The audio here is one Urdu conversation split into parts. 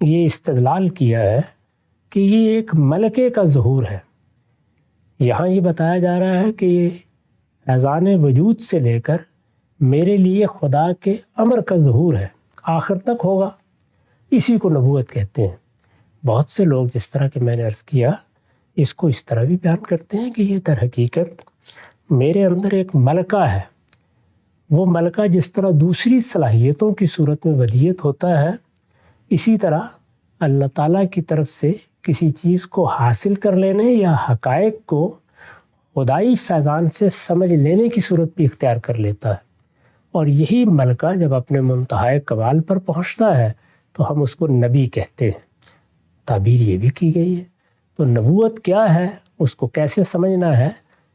یہ استدلال کیا ہے کہ یہ ایک ملکے کا ظہور ہے۔ یہاں یہ بتایا جا رہا ہے کہ یہ فیضان وجود سے لے کر میرے لیے خدا کے امر کا ظہور ہے، آخر تک ہوگا، اسی کو نبوت کہتے ہیں۔ بہت سے لوگ جس طرح کہ میں نے عرض کیا اس کو اس طرح بھی بیان کرتے ہیں کہ یہ در حقیقت میرے اندر ایک ملکہ ہے، وہ ملکہ جس طرح دوسری صلاحیتوں کی صورت میں ودیت ہوتا ہے، اسی طرح اللہ تعالیٰ کی طرف سے کسی چیز کو حاصل کر لینے یا حقائق کو خدائی فیضان سے سمجھ لینے کی صورت بھی اختیار کر لیتا ہے۔ اور یہی ملکہ جب اپنے منتہائے کمال پر پہنچتا ہے تو ہم اس کو نبی کہتے ہیں۔ تعبیر یہ بھی کی گئی ہے۔ تو نبوت کیا ہے، اس کو کیسے سمجھنا ہے،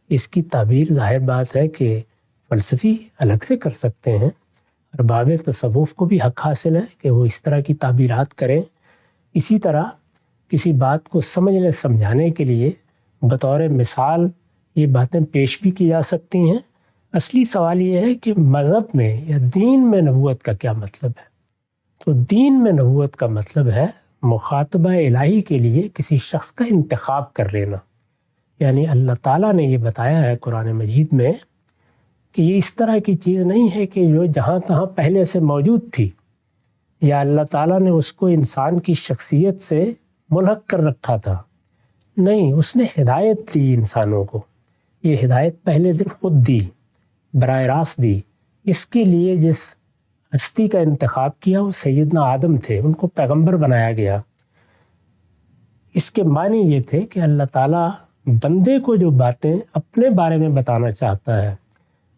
اس کی تعبیر ظاہر بات ہے کہ فلسفی الگ سے کر سکتے ہیں، ارباب تصوف کو بھی حق حاصل ہے کہ وہ اس طرح کی تعبیرات کریں۔ اسی طرح کسی بات کو سمجھنے سمجھانے کے لیے بطور مثال یہ باتیں پیش بھی کی جا سکتی ہیں۔ اصلی سوال یہ ہے کہ مذہب میں یا دین میں نبوت کا کیا مطلب ہے؟ تو دین میں نبوت کا مطلب ہے مخاطبہ الہی کے لیے کسی شخص کا انتخاب کر لینا۔ یعنی اللہ تعالیٰ نے یہ بتایا ہے قرآن مجید میں کہ یہ اس طرح کی چیز نہیں ہے کہ جو جہاں تہاں پہلے سے موجود تھی، یا اللہ تعالیٰ نے اس کو انسان کی شخصیت سے ملحق کر رکھا تھا۔ نہیں، اس نے ہدایت دی انسانوں کو۔ یہ ہدایت پہلے دن خود دی، براہ راست دی۔ اس کے لیے جس ہستی کا انتخاب کیا وہ سیدنا آدم تھے، ان کو پیغمبر بنایا گیا۔ اس کے معنی یہ تھے کہ اللہ تعالیٰ بندے کو جو باتیں اپنے بارے میں بتانا چاہتا ہے،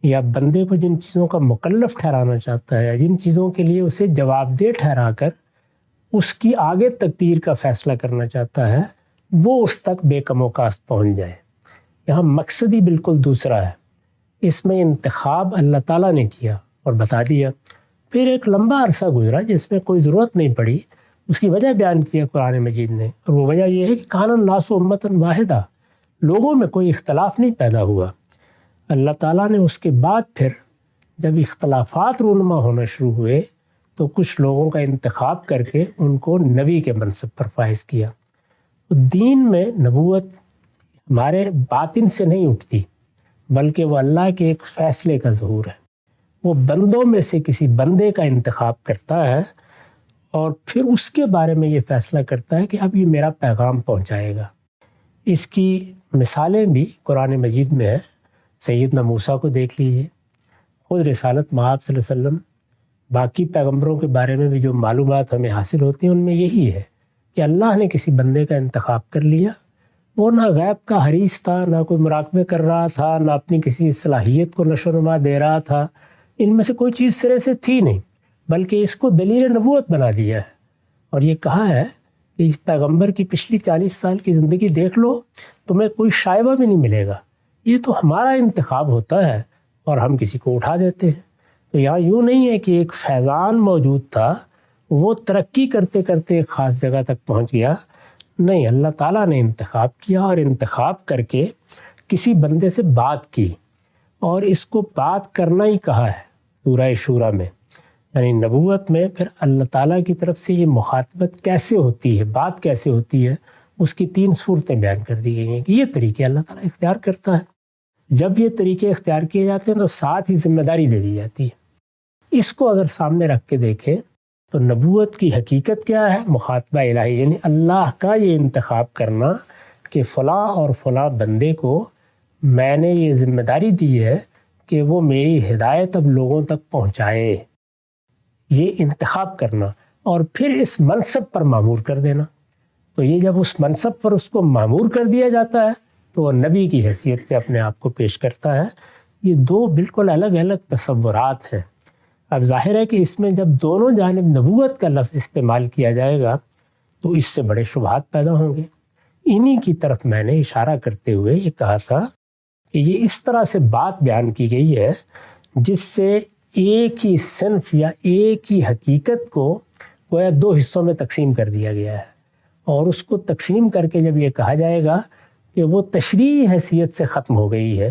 یا بندے کو جن چیزوں کا مکلف ٹھہرانا چاہتا ہے، جن چیزوں کے لیے اسے جواب دہ ٹھہرا کر اس کی آگے تقدیر کا فیصلہ کرنا چاہتا ہے، وہ اس تک بے کم و کاست پہنچ جائے۔ یہاں مقصد ہی بالکل دوسرا ہے۔ اس میں انتخاب اللہ تعالیٰ نے کیا اور بتا دیا۔ پھر ایک لمبا عرصہ گزرا جس میں کوئی ضرورت نہیں پڑی، اس کی وجہ بیان کیا قرآن مجید نے، اور وہ وجہ یہ ہے کہ کان الناس امۃ واحدہ، لوگوں میں کوئی اختلاف نہیں پیدا ہوا۔ اللہ تعالیٰ نے اس کے بعد پھر جب اختلافات رونما ہونا شروع ہوئے تو کچھ لوگوں کا انتخاب کر کے ان کو نبی کے منصب پر فائز کیا۔ دین میں نبوت ہمارے باطن سے نہیں اٹھتی، بلکہ وہ اللہ کے ایک فیصلے کا ظہور ہے۔ وہ بندوں میں سے کسی بندے کا انتخاب کرتا ہے اور پھر اس کے بارے میں یہ فیصلہ کرتا ہے کہ اب یہ میرا پیغام پہنچائے گا۔ اس کی مثالیں بھی قرآن مجید میں ہیں۔ سیدنا موسیٰ کو دیکھ لیجئے، خود رسالت مآب صلی اللہ علیہ وسلم، باقی پیغمبروں کے بارے میں بھی جو معلومات ہمیں حاصل ہوتی ہیں ان میں یہی ہے کہ اللہ نے کسی بندے کا انتخاب کر لیا۔ وہ نہ غیب کا حریص تھا، نہ کوئی مراقبے کر رہا تھا، نہ اپنی کسی صلاحیت کو نشو و نما دے رہا تھا، ان میں سے کوئی چیز سرے سے تھی نہیں، بلکہ اس کو دلیل نبوت بنا دیا ہے اور یہ کہا ہے کہ اس پیغمبر کی پچھلی 40 سال کی زندگی دیکھ لو، تمہیں کوئی شائبہ بھی نہیں ملے گا، یہ تو ہمارا انتخاب ہوتا ہے اور ہم کسی کو اٹھا دیتے ہیں۔ تو یہاں یوں نہیں ہے کہ ایک فیضان موجود تھا، وہ ترقی کرتے کرتے ایک خاص جگہ تک پہنچ گیا، نہیں، اللہ تعالیٰ نے انتخاب کیا اور انتخاب کر کے کسی بندے سے بات کی، اور اس کو بات کرنا ہی کہا ہے سورہ شورى میں۔ یعنی نبوت میں پھر اللہ تعالیٰ کی طرف سے یہ مخاطبت کیسے ہوتی ہے، بات کیسے ہوتی ہے، اس کی 3 صورتیں بیان کر دی گئی ہیں کہ یہ طریقے اللہ تعالیٰ اختیار کرتا ہے۔ جب یہ طریقے اختیار کیے جاتے ہیں تو ساتھ ہی ذمہ داری دے دی جاتی ہے۔ اس کو اگر سامنے رکھ کے دیکھیں تو نبوت کی حقیقت کیا ہے؟ مخاطبہ الہی، یعنی اللہ کا یہ انتخاب کرنا کہ فلاں اور فلاں بندے کو میں نے یہ ذمہ داری دی ہے کہ وہ میری ہدایت اب لوگوں تک پہنچائے، یہ انتخاب کرنا، اور پھر اس منصب پر مامور کر دینا۔ تو یہ جب اس منصب پر اس کو مامور کر دیا جاتا ہے تو وہ نبی کی حیثیت سے اپنے آپ کو پیش کرتا ہے۔ یہ 2 بالکل الگ الگ تصورات ہیں۔ اب ظاہر ہے کہ اس میں جب دونوں جانب نبوت کا لفظ استعمال کیا جائے گا تو اس سے بڑے شبہات پیدا ہوں گے۔ انہی کی طرف میں نے اشارہ کرتے ہوئے یہ کہا تھا کہ یہ اس طرح سے بات بیان کی گئی ہے جس سے ایک ہی صنف یا ایک ہی حقیقت کو گویا 2 حصوں میں تقسیم کر دیا گیا ہے، اور اس کو تقسیم کر کے جب یہ کہا جائے گا کہ وہ تشریعی حیثیت سے ختم ہو گئی ہے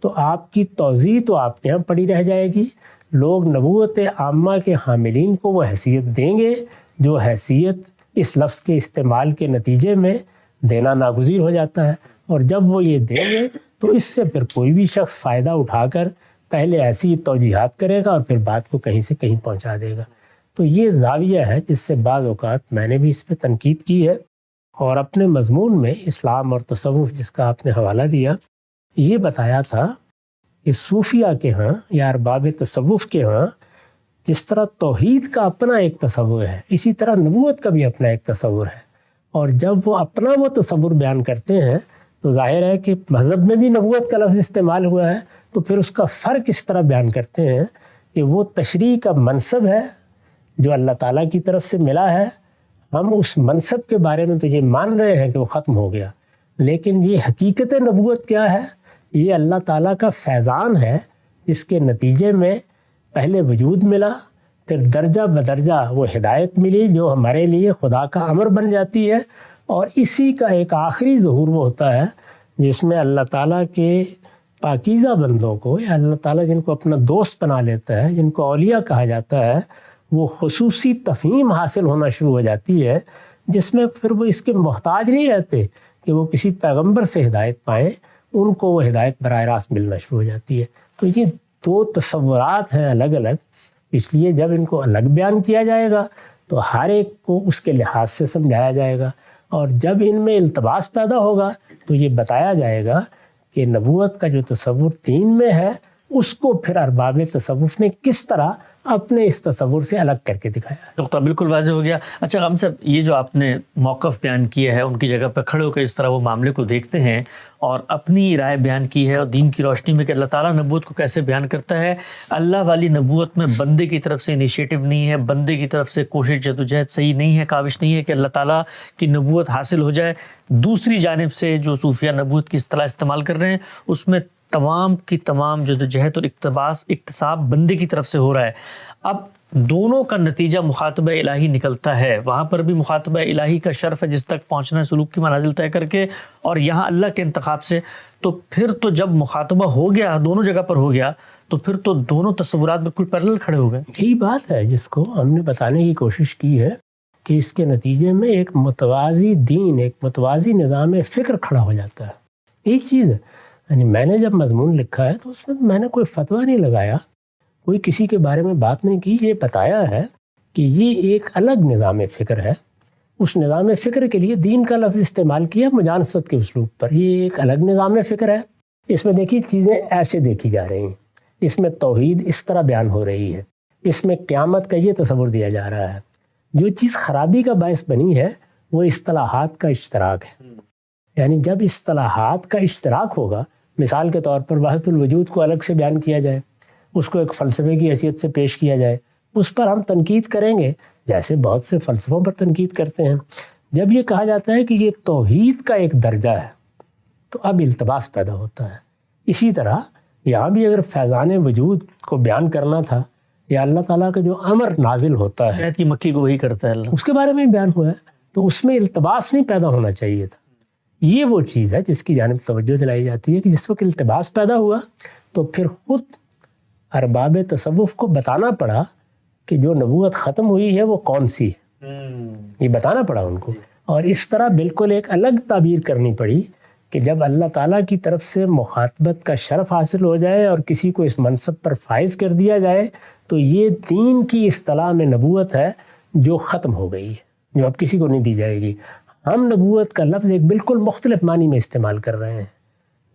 تو آپ کی توضیح تو آپ کے یہاں پڑی رہ جائے گی، لوگ نبوت عامہ کے حاملین کو وہ حیثیت دیں گے جو حیثیت اس لفظ کے استعمال کے نتیجے میں دینا ناگزیر ہو جاتا ہے، اور جب وہ یہ دیں گے تو اس سے پھر کوئی بھی شخص فائدہ اٹھا کر پہلے ایسی توجیحات کرے گا اور پھر بات کو کہیں سے کہیں پہنچا دے گا۔ تو یہ زاویہ ہے جس سے بعض اوقات میں نے بھی اس پہ تنقید کی ہے، اور اپنے مضمون میں اسلام اور تصوف جس کا آپ نے حوالہ دیا، یہ بتایا تھا کہ صوفیہ کے ہاں یا ارباب تصوف کے ہاں جس طرح توحید کا اپنا ایک تصور ہے، اسی طرح نبوت کا بھی اپنا ایک تصور ہے، اور جب وہ اپنا وہ تصور بیان کرتے ہیں تو ظاہر ہے کہ مذہب میں بھی نبوت کا لفظ استعمال ہوا ہے، تو پھر اس کا فرق اس طرح بیان کرتے ہیں کہ وہ تشریع کا منصب ہے جو اللہ تعالیٰ کی طرف سے ملا ہے، ہم اس منصب کے بارے میں تو یہ مان رہے ہیں کہ وہ ختم ہو گیا، لیکن یہ حقیقت نبوت کیا ہے؟ یہ اللہ تعالیٰ کا فیضان ہے جس کے نتیجے میں پہلے وجود ملا، پھر درجہ بدرجہ وہ ہدایت ملی جو ہمارے لیے خدا کا امر بن جاتی ہے، اور اسی کا ایک آخری ظہور وہ ہوتا ہے جس میں اللہ تعالیٰ کے پاکیزہ بندوں کو، یا اللہ تعالیٰ جن کو اپنا دوست بنا لیتا ہے، جن کو اولیاء کہا جاتا ہے، وہ خصوصی تفہیم حاصل ہونا شروع ہو جاتی ہے جس میں پھر وہ اس کے محتاج نہیں رہتے کہ وہ کسی پیغمبر سے ہدایت پائیں، ان کو وہ ہدایت براہ راست ملنا شروع ہو جاتی ہے۔ تو یہ دو تصورات ہیں الگ الگ، اس لیے جب ان کو الگ بیان کیا جائے گا تو ہر ایک کو اس کے لحاظ سے سمجھایا جائے گا، اور جب ان میں التباس پیدا ہوگا تو یہ بتایا جائے گا کہ نبوت کا جو تصور دین میں ہے اس کو پھر ارباب تصوف نے کس طرح اپنے اس تصور سے الگ کر کے دکھایا۔ نقطہ بالکل واضح ہو گیا۔ اچھا غام صاحب، یہ جو آپ نے موقف بیان کیا ہے، ان کی جگہ پہ کھڑے ہو کر اس طرح وہ معاملے کو دیکھتے ہیں اور اپنی رائے بیان کی ہے، اور دین کی روشنی میں کہ اللہ تعالیٰ نبوت کو کیسے بیان کرتا ہے۔ اللہ والی نبوت میں بندے کی طرف سے انیشیٹو نہیں ہے، بندے کی طرف سے کوشش جدوجہد صحیح نہیں ہے، کاوش نہیں ہے کہ اللہ تعالیٰ کی نبوت حاصل ہو جائے۔ دوسری جانب سے جو صوفیہ نبوت کی اصطلاح استعمال کر رہے ہیں، اس میں تمام کی تمام جدوجہد اور اکتساب بندے کی طرف سے ہو رہا ہے۔ اب دونوں کا نتیجہ مخاطبہ الہی نکلتا ہے، وہاں پر بھی مخاطبہ الہی کا شرف ہے جس تک پہنچنا ہے سلوک کی منازل طے کر کے، اور یہاں اللہ کے انتخاب سے۔ تو پھر تو جب مخاطبہ ہو گیا، دونوں جگہ پر ہو گیا، تو پھر تو دونوں تصورات بالکل پیرلل کھڑے ہو گئے۔ یہی بات ہے جس کو ہم نے بتانے کی کوشش کی ہے کہ اس کے نتیجے میں ایک متوازی دین، ایک متوازی نظام فکر کھڑا ہو جاتا ہے۔ ایک چیز ہے، یعنی میں نے جب مضمون لکھا ہے تو اس میں میں نے کوئی فتویٰ نہیں لگایا، کوئی کسی کے بارے میں بات نہیں کی، یہ بتایا ہے کہ یہ ایک الگ نظام فکر ہے۔ اس نظام فکر کے لیے دین کا لفظ استعمال کیا مجانست کے اسلوب پر۔ یہ ایک الگ نظام فکر ہے، اس میں دیکھیے چیزیں ایسے دیکھی جا رہی ہیں، اس میں توحید اس طرح بیان ہو رہی ہے، اس میں قیامت کا یہ تصور دیا جا رہا ہے۔ جو چیز خرابی کا باعث بنی ہے وہ اصطلاحات کا اشتراک ہے، یعنی جب اصطلاحات کا اشتراک ہوگا، مثال کے طور پر وحدت الوجود کو الگ سے بیان کیا جائے، اس کو ایک فلسفے کی حیثیت سے پیش کیا جائے، اس پر ہم تنقید کریں گے جیسے بہت سے فلسفوں پر تنقید کرتے ہیں۔ جب یہ کہا جاتا ہے کہ یہ توحید کا ایک درجہ ہے تو اب التباس پیدا ہوتا ہے۔ اسی طرح یہاں بھی اگر فیضان وجود کو بیان کرنا تھا، یا اللہ تعالیٰ کا جو امر نازل ہوتا ہے شاید کی مکی کو وہی کرتا ہے اللہ، اس کے بارے میں بیان ہوا ہے، تو اس میں التباس نہیں پیدا ہونا چاہیے تھا۔ یہ وہ چیز ہے جس کی جانب توجہ دلائی جاتی ہے کہ جس وقت التباس پیدا ہوا تو پھر خود ارباب تصوف کو بتانا پڑا کہ جو نبوت ختم ہوئی ہے وہ کون سی ہے، یہ بتانا پڑا ان کو، اور اس طرح بالکل ایک الگ تعبیر کرنی پڑی کہ جب اللہ تعالیٰ کی طرف سے مخاطبت کا شرف حاصل ہو جائے اور کسی کو اس منصب پر فائز کر دیا جائے تو یہ دین کی اصطلاح میں نبوت ہے جو ختم ہو گئی ہے، جو اب کسی کو نہیں دی جائے گی۔ ہم نبوت کا لفظ ایک بالکل مختلف معنی میں استعمال کر رہے ہیں،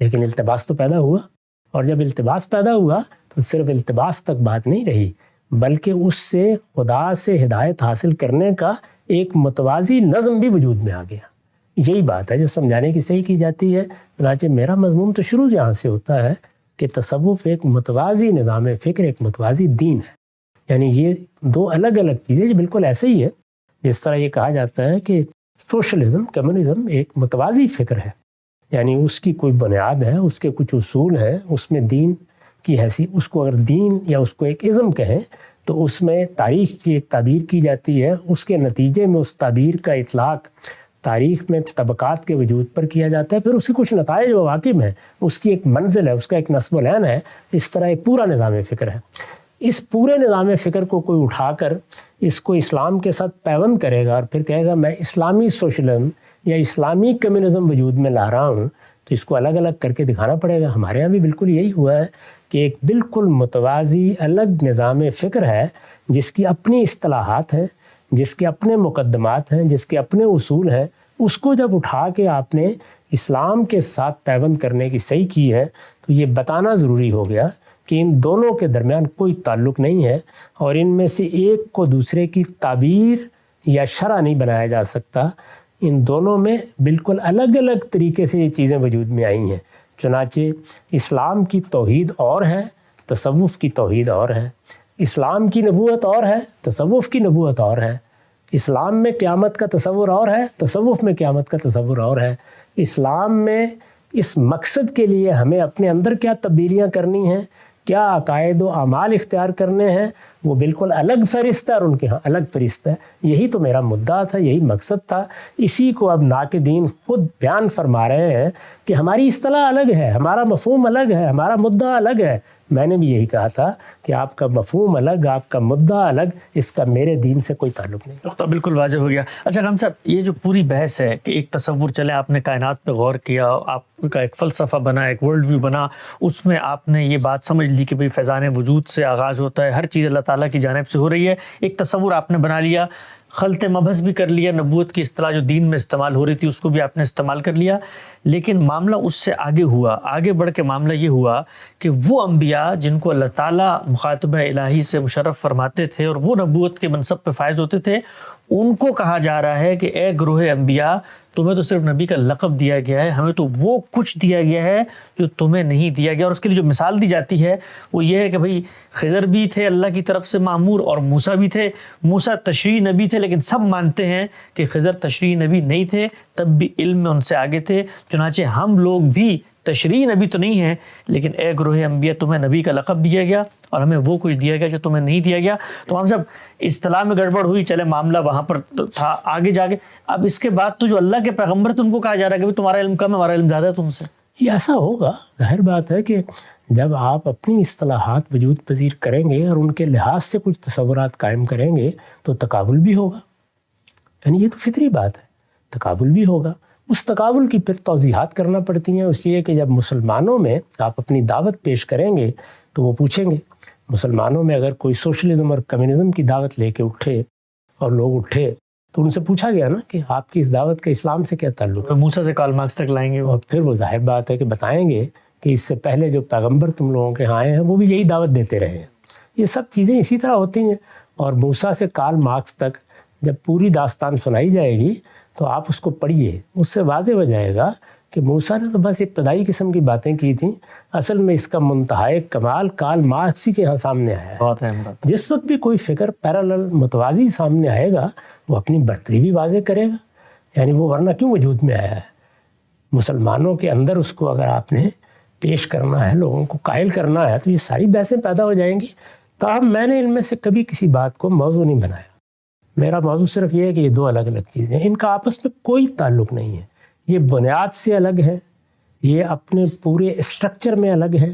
لیکن التباس تو پیدا ہوا، اور جب التباس پیدا ہوا تو صرف التباس تک بات نہیں رہی، بلکہ اس سے خدا سے ہدایت حاصل کرنے کا ایک متوازی نظم بھی وجود میں آ گیا۔ یہی بات ہے جو سمجھانے کی صحیح کی جاتی ہے۔ چنانچہ میرا مضمون تو شروع یہاں سے ہوتا ہے کہ تصوف ایک متوازی نظام فکر، ایک متوازی دین ہے، یعنی یہ دو الگ الگ چیزیں، یہ بالکل ایسے ہی ہے جس طرح یہ کہا جاتا ہے کہ سوشلزم، کمیونزم ایک متوازی فکر ہے، یعنی اس کی کوئی بنیاد ہے، اس کے کچھ اصول ہیں، اس میں دین کی حیثیت، اس کو اگر دین یا اس کو ایک ازم کہیں تو اس میں تاریخ کی ایک تعبیر کی جاتی ہے، اس کے نتیجے میں اس تعبیر کا اطلاق تاریخ میں طبقات کے وجود پر کیا جاتا ہے، پھر اس کے کچھ نتائج و عواقب ہیں، اس کی ایک منزل ہے، اس کا ایک نصب العین ہے۔ اس طرح ایک پورا نظام فکر ہے۔ اس پورے نظام فکر کو کوئی اٹھا کر اس کو اسلام کے ساتھ پیوند کرے گا اور پھر کہے گا میں اسلامی سوشلزم یا اسلامی کمیونزم وجود میں لا رہا ہوں، تو اس کو الگ الگ کر کے دکھانا پڑے گا۔ ہمارے یہاں بھی بالکل یہی ہوا ہے کہ ایک بالکل متوازی الگ نظام فکر ہے جس کی اپنی اصطلاحات ہیں، جس کے اپنے مقدمات ہیں، جس کے اپنے اصول ہیں، اس کو جب اٹھا کے آپ نے اسلام کے ساتھ پیوند کرنے کی صحیح کی ہے تو یہ بتانا ضروری ہو گیا کہ ان دونوں کے درمیان کوئی تعلق نہیں ہے اور ان میں سے ایک کو دوسرے کی تعبیر یا شرح نہیں بنایا جا سکتا۔ ان دونوں میں بالکل الگ الگ طریقے سے یہ چیزیں وجود میں آئی ہیں۔ چنانچہ اسلام کی توحید اور ہے، تصوف کی توحید اور ہے، اسلام کی نبوت اور ہے، تصوف کی نبوت اور ہے، اسلام میں قیامت کا تصور اور ہے، تصوف میں قیامت کا تصور اور ہے۔ اسلام میں اس مقصد کے لیے ہمیں اپنے اندر کیا تبدیلیاں کرنی ہیں، کیا عقائد و اعمال اختیار کرنے ہیں، وہ بالکل الگ فہرست ہے اور ان کے ہاں الگ فہرست ہے۔ یہی تو میرا مدعا تھا، یہی مقصد تھا۔ اسی کو اب ناقدین خود بیان فرما رہے ہیں کہ ہماری اصطلاح الگ ہے، ہمارا مفہوم الگ ہے، ہمارا مدعا الگ ہے۔ میں نے بھی یہی کہا تھا کہ آپ کا مفہوم الگ، آپ کا مدعا الگ، اس کا میرے دین سے کوئی تعلق نہیں۔ تو بالکل واضح ہو گیا۔ اچھا غام صاحب، یہ جو پوری بحث ہے کہ ایک تصور چلے، آپ نے کائنات پہ غور کیا، آپ کا ایک فلسفہ بنا، ایک ورلڈ ویو بنا، اس میں آپ نے یہ بات سمجھ لی کہ بھئی فیضان وجود سے آغاز ہوتا ہے، ہر چیز اللہ تعالیٰ کی جانب سے ہو رہی ہے، ایک تصور آپ نے بنا لیا، خلط مبحث بھی کر لیا، نبوت کی اصطلاح جو دین میں استعمال ہو رہی تھی اس کو بھی آپ نے استعمال کر لیا، لیکن معاملہ اس سے آگے ہوا، آگے بڑھ کے معاملہ یہ ہوا کہ وہ انبیاء جن کو اللہ تعالیٰ مخاطبہ الہی سے مشرف فرماتے تھے اور وہ نبوت کے منصب پہ فائز ہوتے تھے، ان کو کہا جا رہا ہے کہ اے گروہ انبیاء، تمہیں تو صرف نبی کا لقب دیا گیا ہے، ہمیں تو وہ کچھ دیا گیا ہے جو تمہیں نہیں دیا گیا۔ اور اس کے لیے جو مثال دی جاتی ہے وہ یہ ہے کہ بھئی خضر بھی تھے اللہ کی طرف سے مامور اور موسیٰ بھی تھے۔ موسیٰ تشریعی نبی تھے، لیکن سب مانتے ہیں کہ خضر تشریعی نبی نہیں تھے، تب بھی علم میں ان سے آگے تھے۔ چنانچہ ہم لوگ بھی تشریعی نبی تو نہیں ہیں، لیکن اے گروہ انبیاء، تمہیں نبی کا لقب دیا گیا اور ہمیں وہ کچھ دیا گیا جو تمہیں نہیں دیا گیا۔ تو ہم سب اصطلاح میں گڑبڑ ہوئی، چلے معاملہ وہاں پر تھا، آگے جا کے اب اس کے بعد تو جو اللہ کے پیغمبر تم کو کہا جا رہا ہے کہ تمہارا علم کم ہے، ہمارا علم زیادہ ہے تم سے۔ یہ ایسا ہوگا، ظاہر بات ہے کہ جب آپ اپنی اصطلاحات وجود پذیر کریں گے اور ان کے لحاظ سے کچھ تصورات قائم کریں گے تو تقابل بھی ہوگا، یعنی یہ تو فطری بات ہے، تقابل بھی ہوگا۔ اس تقابل کی پھر توضیحات کرنا پڑتی ہیں، اس لیے کہ جب مسلمانوں میں آپ اپنی دعوت پیش کریں گے تو وہ پوچھیں گے، مسلمانوں میں اگر کوئی سوشلزم اور کمیونزم کی دعوت لے کے اٹھے اور لوگ اٹھے تو ان سے پوچھا گیا نا کہ آپ کی اس دعوت کا اسلام سے کیا تعلق ہے، موسیٰ سے کارل مارکس تک لائیں گے اور پھر وہ ظاہر بات ہے کہ بتائیں گے کہ اس سے پہلے جو پیغمبر تم لوگوں کے ہاں آئے ہیں وہ بھی یہی دعوت دیتے رہے ہیں۔ یہ سب چیزیں اسی طرح ہوتی ہیں، اور موسیٰ سے کارل مارکس تک جب پوری داستان سنائی جائے گی تو آپ اس کو پڑھیے، اس سے واضح ہو جائے گا کہ موسیٰ نے تو بس ابتدائی قسم کی باتیں کی تھیں، اصل میں اس کا منتہائی کمال کارل مارکس ہی کے ہاں سامنے آیا ہے۔ بہت اہم بات۔ جس وقت بھی کوئی فکر پیرالل متوازی سامنے آئے گا وہ اپنی برتری بھی واضح کرے گا، یعنی وہ ورنہ کیوں وجود میں آیا ہے۔ مسلمانوں کے اندر اس کو اگر آپ نے پیش کرنا ہے، لوگوں کو قائل کرنا ہے، تو یہ ساری بحثیں پیدا ہو جائیں گی۔ تاہم میں نے ان میں سے کبھی کسی بات کو موضوع نہیں بنایا، میرا موضوع صرف یہ ہے کہ یہ دو الگ الگ چیزیں ہیں، ان کا آپس میں کوئی تعلق نہیں ہے، یہ بنیاد سے الگ ہے، یہ اپنے پورے اسٹرکچر میں الگ ہے،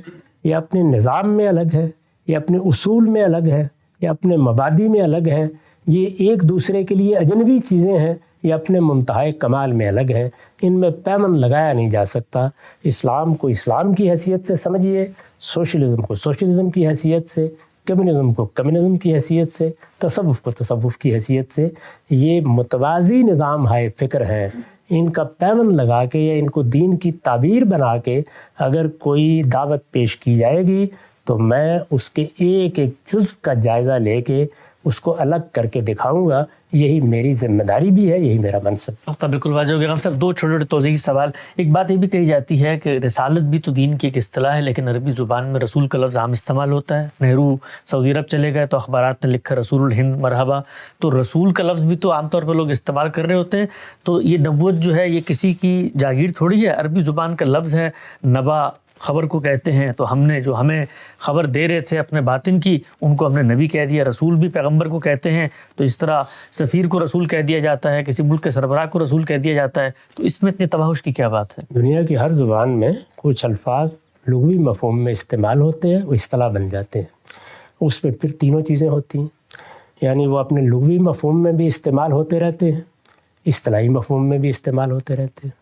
یہ اپنے نظام میں الگ ہے، یہ اپنے اصول میں الگ ہے، یہ اپنے مبادی میں الگ ہے، یہ ایک دوسرے کے لیے اجنبی چیزیں ہیں، یہ اپنے منتہائی کمال میں الگ ہیں، ان میں پیمن لگایا نہیں جا سکتا۔ اسلام کو اسلام کی حیثیت سے سمجھیے، سوشلزم کو سوشلزم کی حیثیت سے، کمیونزم کو کمیونزم کی حیثیت سے، تصوف کو تصوف کی حیثیت سے۔ یہ متوازی نظام ہائے فکر ہیں، ان کا پیمن لگا کے یا ان کو دین کی تعبیر بنا کے اگر کوئی دعوت پیش کی جائے گی تو میں اس کے ایک ایک جزء کا جائزہ لے کے اس کو الگ کر کے دکھاؤں گا، یہی میری ذمہ داری بھی ہے، یہی میرا منصب۔ بالکل واضح ہو گیا۔ ہم صاحب دو چھوٹے چھوٹے توضیحی سوال۔ ایک بات یہ بھی کہی جاتی ہے کہ رسالت بھی تو دین کی ایک اصطلاح ہے، لیکن عربی زبان میں رسول کا لفظ عام استعمال ہوتا ہے۔ نہرو سعودی عرب چلے گئے تو اخبارات نے لکھا رسول الہند مرحبا، تو رسول کا لفظ بھی تو عام طور پر لوگ استعمال کر رہے ہوتے ہیں۔ تو یہ نبوت جو ہے یہ کسی کی جاگیر تھوڑی ہے، عربی زبان کا لفظ ہے، نبا خبر کو کہتے ہیں، تو ہم نے جو ہمیں خبر دے رہے تھے اپنے باطن کی ان کو ہم نے نبی کہہ دیا۔ رسول بھی پیغمبر کو کہتے ہیں، تو اس طرح سفیر کو رسول کہہ دیا جاتا ہے، کسی ملک کے سربراہ کو رسول کہہ دیا جاتا ہے، تو اس میں اتنی تباہش کی کیا بات ہے؟ دنیا کی ہر زبان میں کچھ الفاظ لغوی مفہوم میں استعمال ہوتے ہیں، وہ اصطلاح بن جاتے ہیں، اس میں پھر تینوں چیزیں ہوتی ہیں۔ یعنی وہ اپنے لغوی مفہوم میں بھی استعمال ہوتے رہتے ہیں، اصطلاحی مفہوم میں بھی استعمال ہوتے رہتے ہیں۔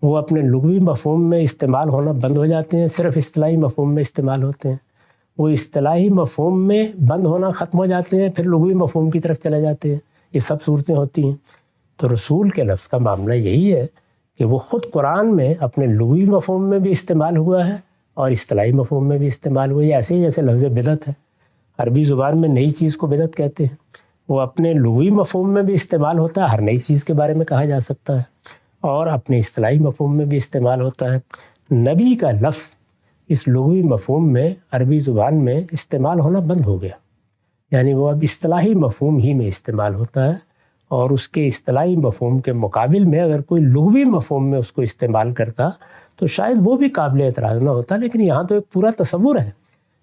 وہ اپنے لغوی مفہوم میں استعمال ہونا بند ہو جاتے ہیں، صرف اصطلاحی مفہوم میں استعمال ہوتے ہیں۔ وہ اصطلاحی مفہوم میں بند ہونا ختم ہو جاتے ہیں، پھر لغوی مفہوم کی طرف چلے جاتے ہیں۔ یہ سب صورتیں ہوتی ہیں۔ تو رسول کے لفظ کا معاملہ یہی ہے کہ وہ خود قرآن میں اپنے لغوی مفہوم میں بھی استعمال ہوا ہے اور اصطلاحی مفہوم میں بھی استعمال ہوا ہے۔ ایسے ہی جیسے لفظ بدعت ہے، عربی زبان میں نئی چیز کو بدعت کہتے ہیں، وہ اپنے لغوی مفہوم میں بھی استعمال ہوتا ہے، ہر نئی چیز کے بارے میں کہا جا سکتا ہے، اور اپنے اصطلاحی مفہوم میں بھی استعمال ہوتا ہے۔ نبی کا لفظ اس لغوی مفہوم میں عربی زبان میں استعمال ہونا بند ہو گیا، یعنی وہ اب اصطلاحی مفہوم ہی میں استعمال ہوتا ہے، اور اس کے اصطلاحی مفہوم کے مقابل میں اگر کوئی لغوی مفہوم میں اس کو استعمال کرتا تو شاید وہ بھی قابل اعتراض نہ ہوتا۔ لیکن یہاں تو ایک پورا تصور ہے،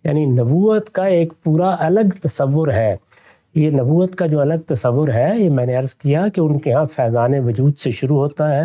یعنی نبوت کا ایک پورا الگ تصور ہے۔ یہ نبوت کا جو الگ تصور ہے، یہ میں نے عرض کیا کہ ان کے ہاں فیضان وجود سے شروع ہوتا ہے،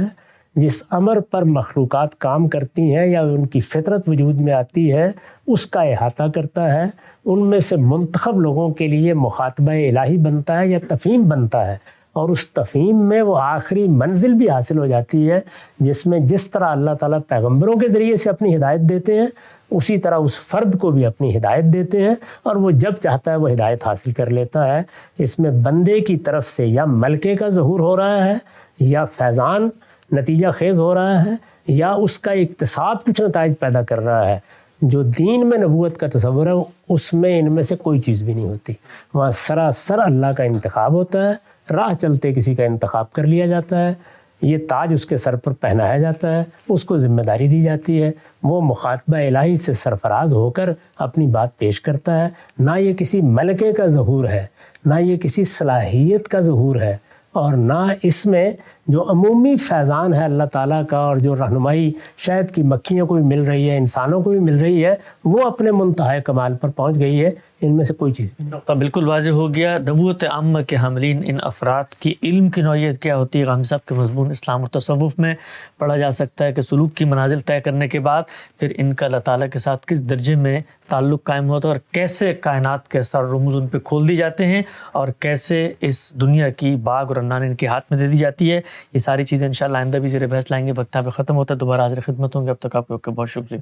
جس امر پر مخلوقات کام کرتی ہیں یا ان کی فطرت وجود میں آتی ہے اس کا احاطہ کرتا ہے، ان میں سے منتخب لوگوں کے لیے مخاطبہ الہی بنتا ہے یا تفہیم بنتا ہے، اور اس تفہیم میں وہ آخری منزل بھی حاصل ہو جاتی ہے، جس میں جس طرح اللہ تعالیٰ پیغمبروں کے ذریعے سے اپنی ہدایت دیتے ہیں اسی طرح اس فرد کو بھی اپنی ہدایت دیتے ہیں، اور وہ جب چاہتا ہے وہ ہدایت حاصل کر لیتا ہے۔ اس میں بندے کی طرف سے یا ملکے کا ظہور ہو رہا ہے، یا فیضان نتیجہ خیز ہو رہا ہے، یا اس کا اکتساب کچھ نتائج پیدا کر رہا ہے۔ جو دین میں نبوت کا تصور ہے اس میں ان میں سے کوئی چیز بھی نہیں ہوتی، وہاں سراسر اللہ کا انتخاب ہوتا ہے، راہ چلتے کسی کا انتخاب کر لیا جاتا ہے، یہ تاج اس کے سر پر پہنایا جاتا ہے، اس کو ذمہ داری دی جاتی ہے، وہ مخاطبہ الہی سے سرفراز ہو کر اپنی بات پیش کرتا ہے۔ نہ یہ کسی ملکے کا ظہور ہے، نہ یہ کسی صلاحیت کا ظہور ہے، اور نہ اس میں جو عمومی فیضان ہے اللہ تعالیٰ کا، اور جو رہنمائی شاید کی مکھیوں کو بھی مل رہی ہے، انسانوں کو بھی مل رہی ہے، وہ اپنے منتہا کمال پر پہنچ گئی ہے۔ ان میں سے کوئی چیز بھی نہیں۔ تو بالکل واضح ہو گیا نبوت عامہ کے حاملین ان افراد کی علم کی نوعیت کیا ہوتی ہے۔ غامدی صاحب کے مضمون اسلام اور تصوف میں پڑھا جا سکتا ہے کہ سلوک کی منازل طے کرنے کے بعد پھر ان کا اللہ تعالیٰ کے ساتھ کس درجے میں تعلق قائم ہوتا ہے، اور کیسے کائنات کے اسرار و رموز ان پہ کھول دی جاتے ہیں، اور کیسے اس دنیا کی باغ اور رنان ان کے ہاتھ میں دے دی جاتی ہے۔ یہ ساری چیزیں انشاءاللہ آئندہ بھی زیر بحث لائیں گے۔ وقت پہ ختم ہوتا ہے، دوبارہ حاضر خدمت ہوں گے۔ اب تک آپ کو بہت شکریہ۔